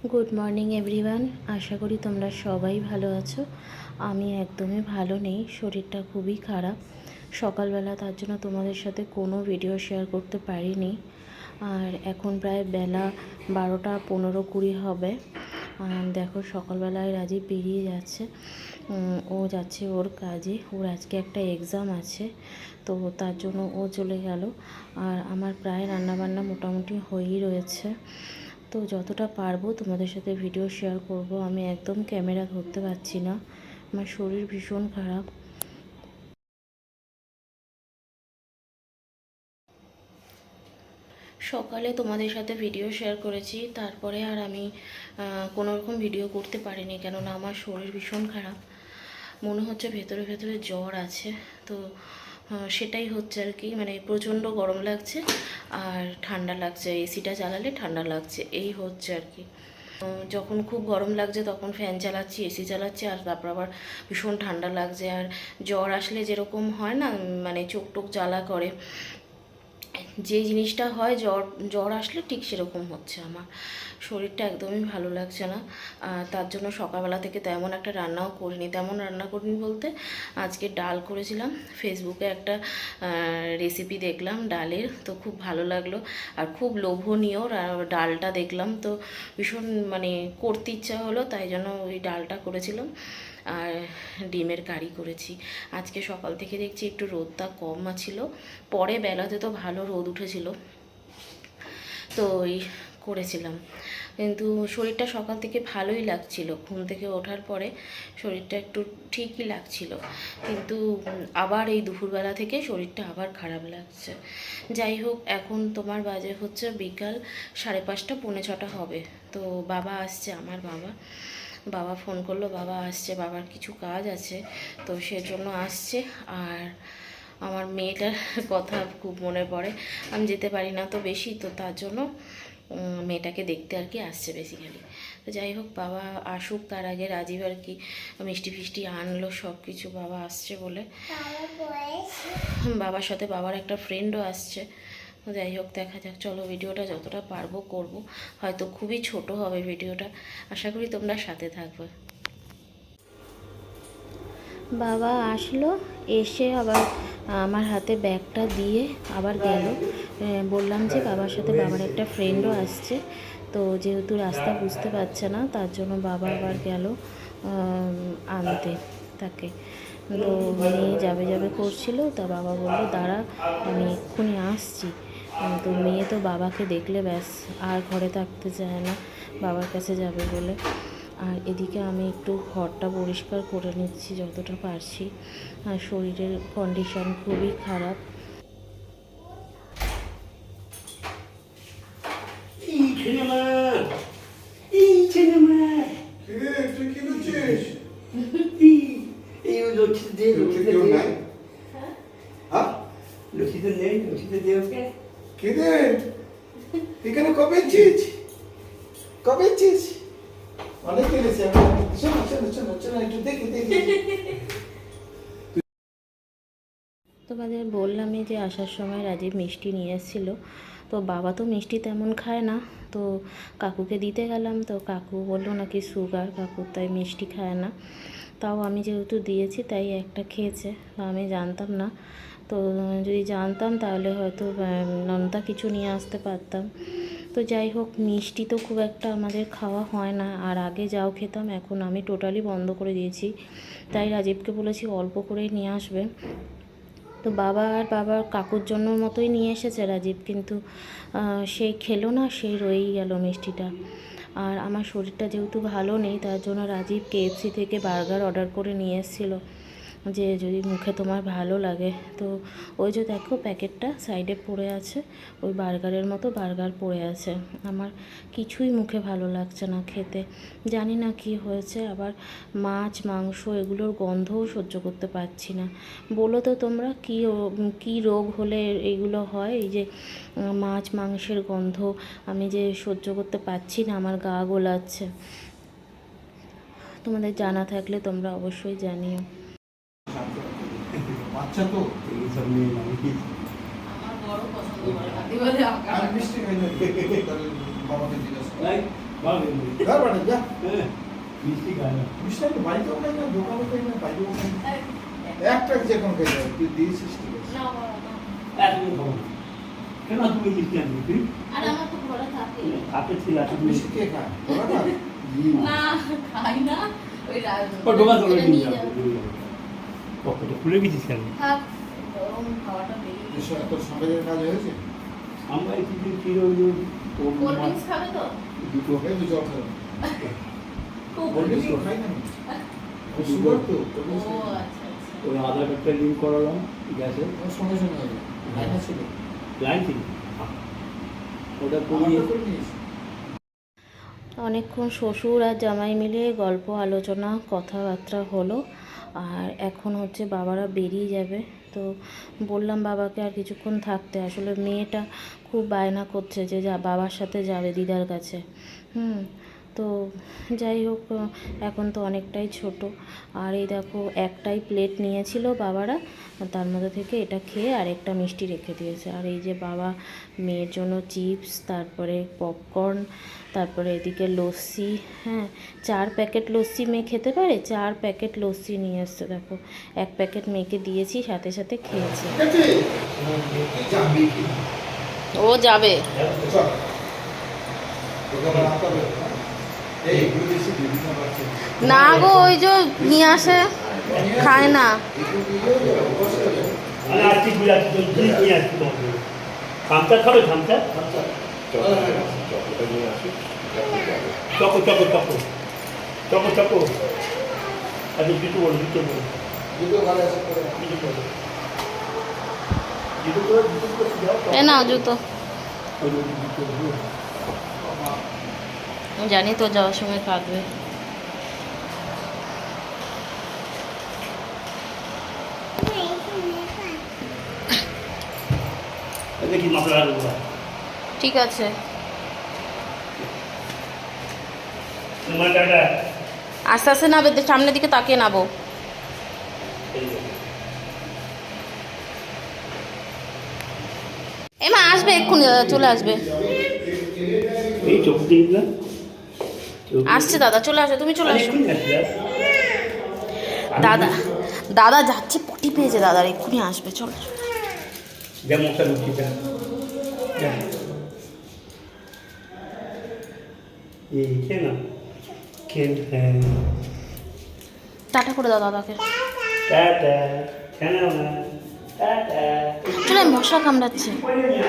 Good morning everyone. আশা করি তোমরা সবাই ভালো আছো। আমি একদমই ভালো নেই, শরীরটা খুবই খারাপ। সকালবেলা তার জন্য তোমাদের সাথে কোনো ভিডিও শেয়ার করতে পারিনি। আর এখন প্রায় বেলা 12:15-20 হবে। দেখো সকালবেলায় রাজীব বেরিয়ে যাচ্ছে। ও যাচ্ছে ওর কাজে। ওর আজকে একটা এক্সাম আছে, তো তার জন্য ও চলে গেল। আর আমার প্রায় রান্নাবান্না মোটামুটি হয়েই রয়েছে। তো যতটা পারবো তোমাদের সাথে ভিডিও শেয়ার করব। আমি একদম ক্যামেরা ধরতে পারছি না, আমার শরীর ভীষণ খারাপ। সকালে তোমাদের সাথে ভিডিও শেয়ার করেছি, তারপরে আর আমি কোনো রকম ভিডিও করতে পারিনি, কেননা আমার শরীর ভীষণ খারাপ। মনে হচ্ছে ভেতরে ভেতরে জ্বর আছে। তো সেটাই হচ্ছে আর কি, মানে প্রচণ্ড গরম লাগছে আর ঠান্ডা লাগছে, এসিটা চালালে ঠান্ডা লাগছে, এই হচ্ছে আর কি। যখন খুব গরম লাগছে তখন ফ্যান চালাচ্ছি, এসি চালাচ্ছি, আর তারপর আবার ভীষণ ঠান্ডা লাগছে। আর জ্বর আসলে যেরকম হয় না, মানে চোখ টোক জ্বালা করে, যে জিনিসটা হয় জ্বর জ্বর আসলে ঠিক সেরকম হচ্ছে আমার। শরীরটা একদমই ভালো লাগছে না। তার জন্য সকালবেলা থেকে তেমন একটা রান্নাও করিনি। তেমন রান্না করিনি বলতে, আজকে ডাল করেছিলাম। ফেসবুকে একটা রেসিপি দেখলাম ডালের, তো খুব ভালো লাগলো আর খুব লোভনীয় ডালটা দেখলাম, তো ভীষণ মানে করতে ইচ্ছা হলো, তাই জন্য ওই ডালটা করেছিলাম। আর ডিমের কারি করেছি। আজকে সকাল থেকে দেখছি একটু রোদটা কম ছিল, পরে বেলাতে তো ভালো রোদ উঠেছিল, তো ওই করেছিলাম। কিন্তু শরীরটা সকাল থেকে ভালোই লাগছিল, ঘুম থেকে ওঠার পরে শরীরটা একটু ঠিকই লাগছিল, কিন্তু আবার এই দুপুরবেলা থেকে শরীরটা আবার খারাপ লাগছে। যাই হোক, এখন তোমার বাজে হচ্ছে বিকাল 5:30, 5:45 হবে। তো বাবা আসছে, আমার বাবা ফোন করলো, বাবা আসছে, বাবার কিছু কাজ আছে, তো সেজন্য আসছে। আর আমার মেয়েটার কথা খুব মনে পড়ে, আমি যেতে পারি না তো বেশি, তো তার জন্য মেয়েটাকে দেখতে আর কি আসছে বেসিক্যালি। তো যাই হোক, বাবা আসুক, তার আগে রাজীব আর কি মিষ্টি ফিষ্টি আনলো সব কিছু, বাবা আসছে বলে। বাবার সাথে বাবার একটা ফ্রেন্ডও আসছে। যাই হোক, দেখা যাক, চলো ভিডিওটা যতটা পারবো করব। হয়তো খুবই ছোট হবে ভিডিওটা, আশা করি তোমরা সাথে থাকবে। বাবা আসলো, এসে আবার আমার হাতে ব্যাগটা দিয়ে আবার গেল। বললাম যে বাবার সাথে বাবার একটা ফ্রেন্ডও আসছে, তো যেহেতু রাস্তা বুঝতে পারছে না, তার জন্য বাবা আবার গেল আনতে তাকে। তো মেয়ে যাবে যাবে করছিল, তা বাবা বললো দাঁড়া, আমি এক্ষুনি আসছি। তো মেয়ে তো বাবাকে দেখলে ব্যাস আর ঘরে থাকতে চায় না, বাবার কাছে যাবে বলে। আর এদিকে আমি একটু ঘরটা পরিষ্কার করে নিচ্ছি যতটা পারছি। আর শরীরের কন্ডিশন খুবই খারাপ। এখানে কবে এসেছিস? কবে এসেছিস? অনেক কেলেছি আমি। শোনো শোনো শোনো শোনো, একটু দেখি দেখি। তোমাদের বললামই যে আসার সময় রাজীব মিষ্টি নিয়ে এসেছিল। তো বাবা তো মিষ্টি তেমন খায় না, তো কাকুকে দিতে গেলাম, তো কাকু বললো নাকি সুগার কাকুর, তাই মিষ্টি খায় না। তাও আমি যেহেতু দিয়েছি তাই একটা খেয়েছে, আমি জানতাম না। তো যদি জানতাম তাহলে হয়তো নন্তা কিছু নিয়ে আসতে পারতাম। তো যাই হোক, মিষ্টি তো খুব একটা আমাদের খাওয়া হয় না, আর আগে যাও খেতাম, এখন আমি টোটালি বন্ধ করে দিয়েছি। তাই রাজীবকে বলেছি অল্প করেই নিয়ে আসবে। তো বাবা আর বাবার কাকুর জন্য মতোই নিয়ে এসেছে রাজীব, কিন্তু সেই খেলো না, সেই রয়েই গেল মিষ্টিটা। আর আমার শরীরটা যেহেতু ভালো নেই, তার জন্য রাজীব KFC থেকে বার্গার অর্ডার করে নিয়ে এসেছিলো, যে যদি মুখে তোমার ভালো লাগে। তো ওই যে দেখো প্যাকেটটা সাইডে পড়ে আছে, ওই বার্গারের মতো বার্গার পড়ে আছে। আমার কিছুই মুখে ভালো লাগছে না খেতে, জানি না কি হয়েছে। আবার মাছ মাংস এগুলোর গন্ধও সহ্য করতে পারছি না। বলো তো তোমরা কি রোগ হলে এইগুলো হয়? এই যে মাছ মাংসের গন্ধ আমি যে সহ্য করতে পারছি না, আমার গা গোলাচ্ছে। তোমাদের জানা থাকলে তোমরা অবশ্যই জানিও। বাচ্চা তো এই সব নিয়ে নাকি আমার বড় পছন্দ করে, হাতি বলে আমি মিষ্টি খাই না, বাবাকে জিজ্ঞাসা যা বাড়ি যা। মিষ্টি খায় না। মিষ্টি আমি বাড়িতেও খাই না, দোকানেও খাই না, বাইরেও খাই না। একটা যে কোনো খাই না, তুই দিয়েছিস ঠিক আছে। না বাবা, না। একদম খাবো না। কেন তুমি মিষ্টি আনবি তুই? আর আমার তো ঘরে থাকে। হাতে ছিল তুমি মিষ্টি কে খায়? তোরা খা? না, খাই না। ওই ও দোকান করে এটা নিয়ে নিয়ে যাবো যাবো। পকেটে খুলে গেছিস কেন? থাক, গরম হাওয়াটা বেরিয়ে গেছে। এসব তোর সমাজের কাজ হয়েছে? আমরা এই কিছু ছিল ওই যে কোল্ড ড্রিঙ্কস খাবে তো? দুটো এই তো জল খাবো। খুব বললিস তো খাই না আমি। ও সুগার তো, তোর ও কাছে। আচ্ছা আচ্ছা। ওই আধার কার্ডটা লিঙ্ক করালাম গ্যাসে ওর সঙ্গে সঙ্গে হবে। খাই না ছিল। লাইন ছিল ওটা আমারটা করিয়ে করে নিস। অনেকক্ষণ শ্বশুর আর জামাই মিলে গল্প আলোচনা কথাবার্তা হলো। আর এখন হচ্ছে বাবারা বেরিয়ে যাবে। তো বললাম বাবাকে আর কিছুক্ষণ থাকতে। আসলে মেয়েটা খুব বায়না করছে যে বাবার সাথে যাবে দিদার কাছে। তো যাই হোক, এখন তো অনেকটাই ছোট। আর এই দেখো, একটাই প্লেট নিয়েছিল বাবারা, তার মধ্যে থেকে এটা খেয়ে আর একটা মিষ্টি রেখে দিয়েছে। আর এই যে বাবা মেয়ের জন্য চিপস, তারপরে পপকর্ন, তারপরে এদিকে লস্যি। হ্যাঁ, 4 প্যাকেট লস্যি মেয়ে খেতে পারে, 4 প্যাকেট লস্যি নিয়ে এসছে। দেখো, 1 প্যাকেট মেয়েকে দিয়েছি, সাথে সাথে খেয়েছে। ঠিক আছে? তুই যাবি কি? ও যাবে। চল। তোকে আবার আনতে হবে, হ্যাঁ? এই এগুলো বেশি দিবি না বাচ্চা। না গো, ওই যে নিয়ে আসে, খায় না। এগুলো দিলেও যাবে, বসে যাবে। আমি আসছি ঘুরে আসছি তো জিনিস নিয়ে আসছি তোমাকে খামচা খাবে খামচা চকো চকো চকো চকো চকো আচ্ছা জুতো বলো জুতো বলো দুটো ঘরে এসে করে রাখ। জুতো বলো জুতো করে যাও এ না জুতো, ওই জুতো বলো জানি তো যাওয়ার সময় কাঁদবে। দেখি মাথা রাখবো ঠিক আছে। তোমার টাটা আস্তে আস্তে নাবে, সামনের দিকে তাকিয়ে নাবো। এমা আসবে এক্ষুনি, দাদা চলে আসবে। এই চোখ দিন না আসছে দাদা, চলে আসবে, তুমি চলে আসো। এক্ষুনি আসবে দাদা দাদা যাচ্ছে, পটি পেয়েছে দাদার, এক্ষুনি আসবে, চলো। যা মশা ঢুকছি যা এই খেয়ে না খেয়ে টাটা করে দাও দাদাকে। টাটা খেয়ে নাও না টাটা চলে, মশা কামড়াচ্ছে। পরে নিয়ে